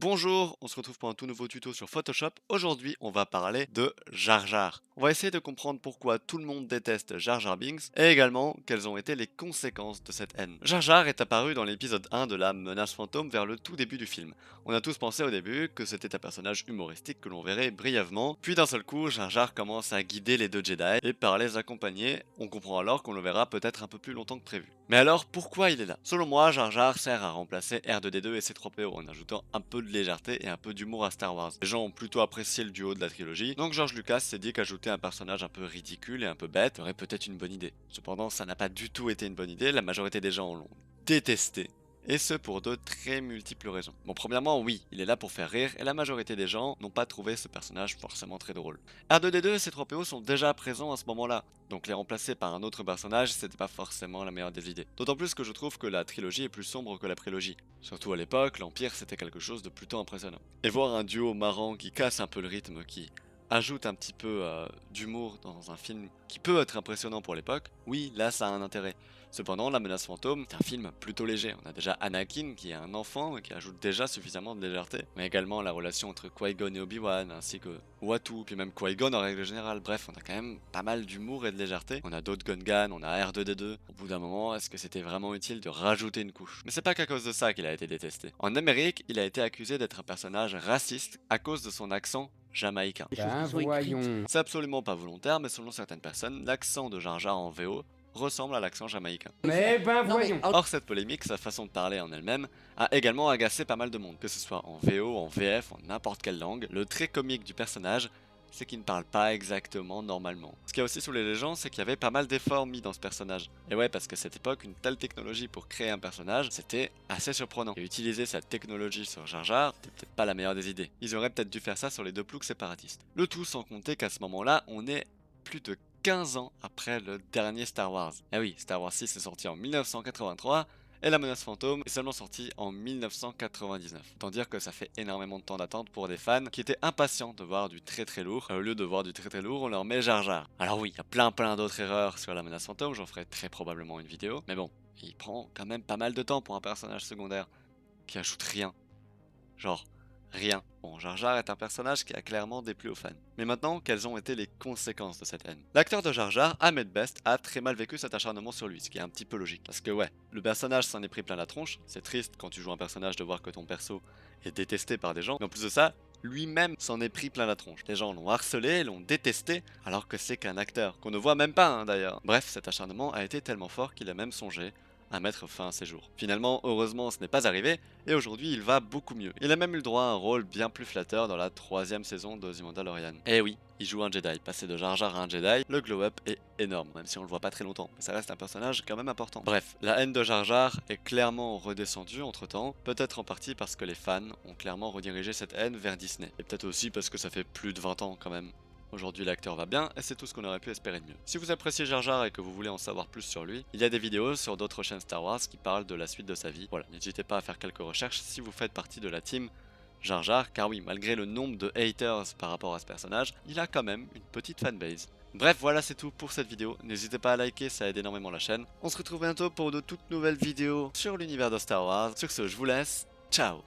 Bonjour, on se retrouve pour un tout nouveau tuto sur Photoshop. Aujourd'hui, on va parler de Jar Jar. On va essayer de comprendre pourquoi tout le monde déteste Jar Jar Binks et également quelles ont été les conséquences de cette haine. Jar Jar est apparu dans l'épisode 1 de la menace fantôme vers le tout début du film. On a tous pensé au début que c'était un personnage humoristique que l'on verrait brièvement, puis d'un seul coup, Jar Jar commence à guider les deux Jedi et par les accompagner, on comprend alors qu'on le verra peut-être un peu plus longtemps que prévu. Mais alors, pourquoi il est là? Selon moi, Jar Jar sert à remplacer R2D2 et C3PO en ajoutant un peu de légèreté et un peu d'humour à Star Wars. Les gens ont plutôt apprécié le duo de la trilogie, donc George Lucas s'est dit qu'ajouter un personnage un peu ridicule et un peu bête serait peut-être une bonne idée. Cependant, ça n'a pas du tout été une bonne idée, la majorité des gens l'ont détesté. Et ce pour de très multiples raisons. Bon, premièrement, oui, il est là pour faire rire, et la majorité des gens n'ont pas trouvé ce personnage forcément très drôle. R2D2 et C3PO sont déjà présents à ce moment-là, donc les remplacer par un autre personnage, c'était pas forcément la meilleure des idées. D'autant plus que je trouve que la trilogie est plus sombre que la prélogie. Surtout à l'époque, l'Empire c'était quelque chose de plutôt impressionnant. Et voir un duo marrant qui casse un peu le rythme, qui ajoute un petit peu d'humour dans un film qui peut être impressionnant pour l'époque, oui, là ça a un intérêt. Cependant, La Menace Fantôme est un film plutôt léger. On a déjà Anakin qui est un enfant et qui ajoute déjà suffisamment de légèreté. Mais également la relation entre Qui-Gon et Obi-Wan, ainsi que Watto, puis même Qui-Gon en règle générale. Bref, on a quand même pas mal d'humour et de légèreté. On a d'autres Gungan, on a R2D2. Au bout d'un moment, est-ce que c'était vraiment utile de rajouter une couche? Mais c'est pas qu'à cause de ça qu'il a été détesté. En Amérique, il a été accusé d'être un personnage raciste à cause de son accent jamaïcain. Les choses Ben qui sont écrites. voyons. C'est absolument pas volontaire, mais selon certaines personnes, l'accent de Jar Jar en VO ressemble à l'accent jamaïcain. Mais ben Non mais voyons. Or, cette polémique, sa façon de parler en elle-même, a également agacé pas mal de monde, que ce soit en VO, en VF, en n'importe quelle langue. Le trait comique du personnage, c'est qu'il ne parle pas exactement normalement. Ce qui a aussi saoulé les gens, c'est qu'il y avait pas mal d'efforts mis dans ce personnage. Et ouais, parce qu'à cette époque, une telle technologie pour créer un personnage, c'était assez surprenant. Et utiliser cette technologie sur Jar Jar, c'était peut-être pas la meilleure des idées. Ils auraient peut-être dû faire ça sur les deux ploucs séparatistes. Le tout sans compter qu'à ce moment-là, on est plus de 15 ans après le dernier Star Wars. Eh oui, Star Wars 6 est sorti en 1983 et La Menace Fantôme est seulement sortie en 1999. Autant dire que ça fait énormément de temps d'attente pour des fans qui étaient impatients de voir du très très lourd. Au lieu de voir du très très lourd, on leur met Jar Jar. Alors oui, il y a plein d'autres erreurs sur La Menace Fantôme, j'en ferai très probablement une vidéo. Mais bon, il prend quand même pas mal de temps pour un personnage secondaire qui ajoute rien. Genre, rien. Bon, Jar Jar est un personnage qui a clairement déplu aux fans. Mais maintenant, quelles ont été les conséquences de cette haine? L'acteur de Jar Jar, Ahmed Best, a très mal vécu cet acharnement sur lui, ce qui est un petit peu logique. Parce que ouais, le personnage s'en est pris plein la tronche, c'est triste quand tu joues un personnage de voir que ton perso est détesté par des gens, mais en plus de ça, lui-même s'en est pris plein la tronche. Les gens l'ont harcelé, l'ont détesté, alors que c'est qu'un acteur, qu'on ne voit même pas d'ailleurs. Bref, cet acharnement a été tellement fort qu'il a même songé à mettre fin à ses jours. Finalement, heureusement, ce n'est pas arrivé, et aujourd'hui, il va beaucoup mieux. Il a même eu le droit à un rôle bien plus flatteur dans la troisième saison de The Mandalorian. Et oui, il joue un Jedi. Passer de Jar Jar à un Jedi, le glow-up est énorme, même si on le voit pas très longtemps. Mais ça reste un personnage quand même important. Bref, la haine de Jar Jar est clairement redescendue entre temps, peut-être en partie parce que les fans ont clairement redirigé cette haine vers Disney. Et peut-être aussi parce que ça fait plus de 20 ans quand même. Aujourd'hui l'acteur va bien et c'est tout ce qu'on aurait pu espérer de mieux. Si vous appréciez Jar Jar et que vous voulez en savoir plus sur lui, il y a des vidéos sur d'autres chaînes Star Wars qui parlent de la suite de sa vie. Voilà, n'hésitez pas à faire quelques recherches si vous faites partie de la team Jar Jar, car oui, malgré le nombre de haters par rapport à ce personnage, il a quand même une petite fanbase. Bref, voilà c'est tout pour cette vidéo, n'hésitez pas à liker, ça aide énormément la chaîne. On se retrouve bientôt pour de toutes nouvelles vidéos sur l'univers de Star Wars. Sur ce, je vous laisse, ciao.